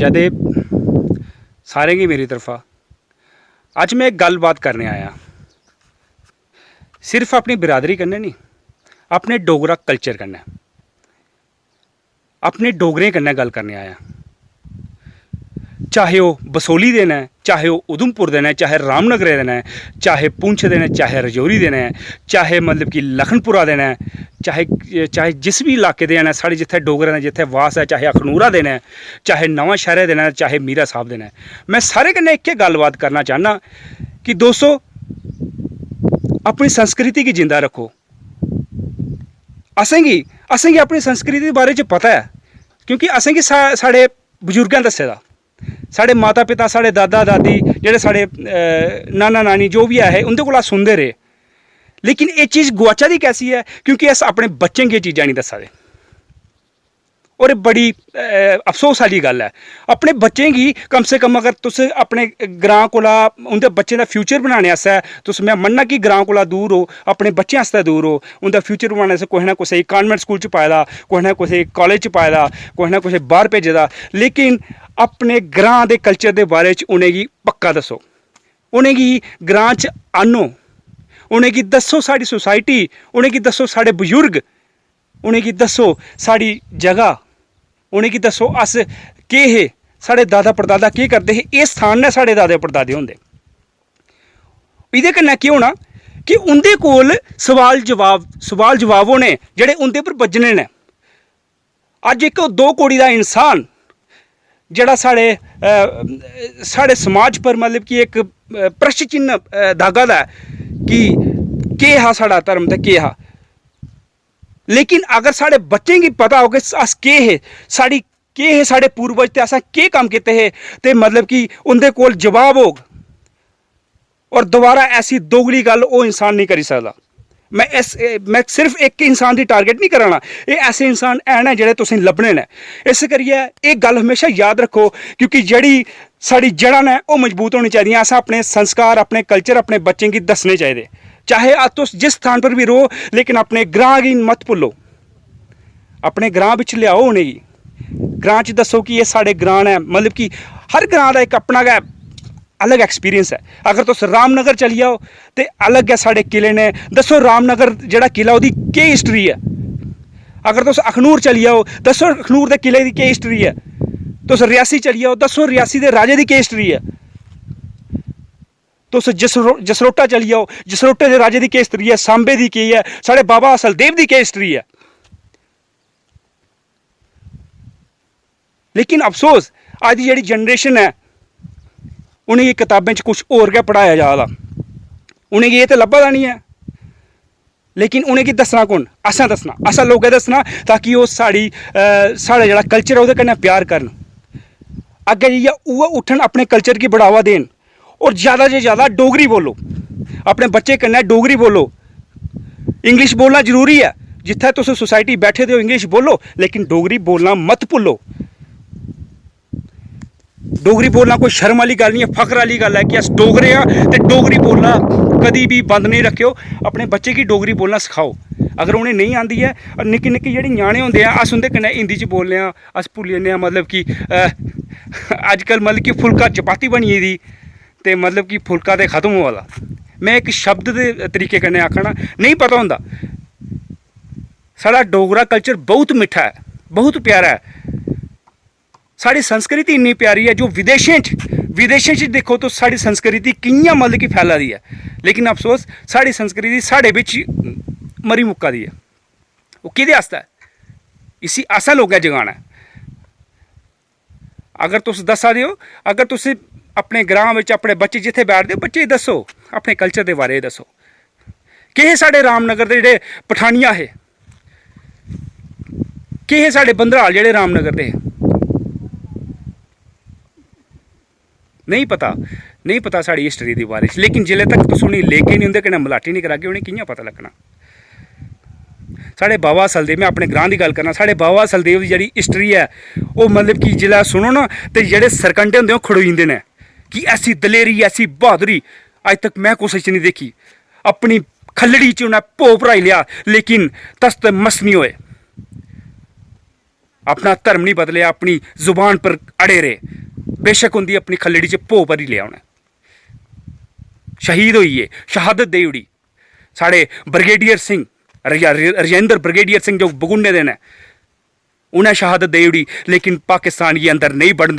जदे सारे गी मेरी तरफा अज मैं एक गल बात करने आया सिर्फ अपनी बिरादरी कन्नै नहीं, अपने डोगरा कल्चर कन्नै, अपने डोगरें कन्नै गल करने आया। चाहे वह बसोली दे न, चाहे वह उधमपुर दे न, चाहे रामनगरे दे न, चाहे पुंछ दे न, चाहे रजौरी दे न, चाहे मतलब कि लखनपुरा दे न, चाहे जिस भी इलाके दे न, साढ़े जिथे डोगरे ने जिथे वास है, चाहे अखनूरा दे न, चाहे नवां शहरे दे न, चाहे मीरा साहब दे न, मैं सारे कन्नै एक गलबात करना चाहना कि दोस्तों अपनी संस्कृति की जिंदा रखो। असेंगी अपनी संस्कृति के बारे च पता है क्योंकि असेंगी साढ़े बजुर्गें दस्से दा, साढ़े माता पिता, साढ़े दादा दादी, जेह्ड़े साढ़े नाना नानी जो भी है उंदे कोला सुनते रहे। लेकिन ये चीज़ गुआचा दी कैसी है क्योंकि अस अपने बच्चें गी चीज़ां नहीं दस्सा दे। और बड़ी अफसोस वाली गल है। अपने बच्चें गी कम से कम अगर तुस अपने ग्रां कोला उंदे बच्चें दा फ्यूचर बनाने आस्तै तुस, मैं मन्नना कि ग्रां कोला दूर हो, अपने बच्चें आस्तै दूर हो, उंदा फ्यूचर बनाने आस्तै कुसै ना कुसै कॉन्वेंट स्कूल च पाए दा, कुसै ना कुसै कॉलेज च पाए दा, कुसै ना कुसै बाहर भेजे दा। लेकिन अपने ग्रां दे कल्चर दे बारे च उनेंगी पक्का दस्सो, उनेंगी ग्रां च आह्नो, उनेंगी दस्सो साड़ी सोसाइटी, उनेंगी दस्सो साढ़े बजुर्ग, उनेंगी दस्सो साड़ी जगह, उनेंगी दस्सो अस केह् हे, साढ़े दादा परदादा केह् करदे हे, एह् स्थान ने साढ़े दादे परदादे होंदे। एह्दे कन्नै केह् होना कि उंदे कोल सवाल जवाब होने जेह्ड़े उंदे पर बज्जने न। अज एक दो कोड़ी दा इंसान जेह्ड़ा साढ़े समाज पर मतलब कि एक प्रश्न चिन्ह दागा दा है कि केह् हा साढ़ा धर्म ते केह् हा। लेकिन अगर साढ़े बच्चें गी पता हो कि अस केह् हे, साढ़ी केह् हे साढ़े पूर्वज ते असें केह् कम्म कीते हे, ते मतलब कि उंदे कोल जवाब होग और दोबारा ऐसी दोगली गल ओह् इंसान नहीं करी सकदा। मैं सिर्फ एक इंसान की टारगेट नहीं कराना, ये ऐसे इंसान हैन जेह्ड़े तुसें लब्भने न। इस करियै एक गल हमेशा याद रखो क्योंकि जेह्ड़ी साढ़ी जड़ां न ओह् मजबूत होनी चाहिदियां। असें अपने संस्कार, अपने कल्चर अपने बच्चें गी दस्सने चाहिदे। चाहे तुस जिस स्थान पर भी रहो लेकिन अपने ग्रां गी मत भुल्लो, अपने ग्रां बिच लेआओ उनेंगी, ग्रां च दस्सो कि एह् साढ़े ग्रां न। मतलब कि हर ग्रां दा एक अपना गै अलग एक्सपीरियंस है। अगर तुस रामनगर चली जाओ तो अलग गै साढ़े किले ने, दस्सो रामनगर जेह्ड़ा किला ओह्दी केह् हिस्ट्री है। अगर तुस अखनूर चली जाओ दस्सो अखनूर दे किले दी केह् हिस्ट्री है। तुस रियासी चली जाओ दस्सो रियासी दे राजे दी केह् हिस्ट्री है। तुस जसरोटा चली जाओ, जसरोटे दे राजे दी केह् हिस्ट्री है, सांबे दी केह् है, साढ़े बाबा सलदेव दी केह् हिस्ट्री है। लेकिन अफसोस अज दी जेह्ड़ी जनरेशन है उनेंगी किताबें च कुछ होर गै पढ़ाया जा दा, उनेंगी एह् ते लब्भा दा नहीं है। लेकिन उनेंगी दस्सना कु'न? असें दस्सना, असें लोकें दस्सना ताकि ओह् साढ़ा जेह्ड़ा कल्चर है ओह्दे कन्नै प्यार करन, अग्गें जाइयै उ'ऐ उट्ठन, अपने कल्चर गी बढ़ावा देन और ज़्यादा से ज़्यादा डोगरी बोलो। अपने बच्चे कन्नै डोगरी बोलो। इंग्लिश बोलना जरूरी है, जित्थै तुस सोसाइटी बैठे दे हो इंग्लिश बोलो, लेकिन डोगरी बोलना मत भुल्लो। डोगरी बोलना कोई शर्म वाली गल नहीं है, फखर वाली गल है कि अस डोगरे हाँ ते डोगरी बोलना कभी भी बंद नहीं रखियो। अपने बच्चे की डोगरी बोलना सिखाओ। अगर उन्हें नहीं आती है, निक्के निक्के जेह्ड़े ञ्याणे होंदे हैं अस उंदे कन्नै हिंदी च बोलने आं, अस भुल्ली जन्ने आं। मतलब कि अजकल मतलब कि फुलका चपाती बनी गेदी ते मतलब कि फुलका ते खत्म होआ दा। मैं एक शब्द दे तरीके कन्नै आखना, नहीं पता होंदा। साढ़ा डोगरा कल्चर बहुत मिठा है, बहुत प्यारा है। साड़ी संस्कृति इन्नी प्यारी है जो विदेशें च देखो तो साड़ी संस्कृति कि'यां मतलब कि फैला दी है। लेकिन अफसोस साड़ी संस्कृति साढ़े बिच मरी मुक्का दी है। वो किहदे आस्तै? इसी असें लोकें जगाना है। अगर तुस दस्सा दे हो, अगर तुस अपने ग्रां में अपने बच्चे जिथे बैठते हो बच्चे गी दस्सो, अपने कल्चर के बारे दस्सो। केह् साढ़े रामनगर दे जेह्ड़े पठानिया हे, केह् साढ़े बंदराल जेह्ड़े रामनगर दे हे। नहीं पता साड़ी हिस्टरी दी बारे च। लेकिन जिल्ले तक तुस उनेंगी लेके नहीं उंदे कन्नै मलाटी नहीं करागे उनेंगी कि'यां पता लग्गना। साढ़े बाबा सलदेव, मैं अपने ग्रां दी गल करना, साढ़े बाबा सलदेव दी जेह्ड़ी हिस्टरी है वो मतलब कि जिल्लै सुनो ना ते जेह्ड़े सरकंडे होंदे ओह् खड़ोई जंदे न कि ऐसी दलेरी, ऐसी बहादुरी अज तक मैं कुसै च नहीं देखी। अपनी खल्लड़ी च उन्हें भो भराई लिया लेकिन तस्त मस नहीं होए। अपना धर्म नहीं बदलिया, अपनी जुबान पर अड़े रहे। बेशक उनकी अपनी खलड़ी च भो भरी लिया उन्हें, शहीद होइए, शहादत दे उड़ी। साढ़े ब्रिगेडियर सिंह राजेंद्र ब्रिगेडियर सिंह जो बगुने दे ने, उन्हें शहादत दे उड़ी, लेकिन पाकिस्तान के अंदर नहीं बढ़ने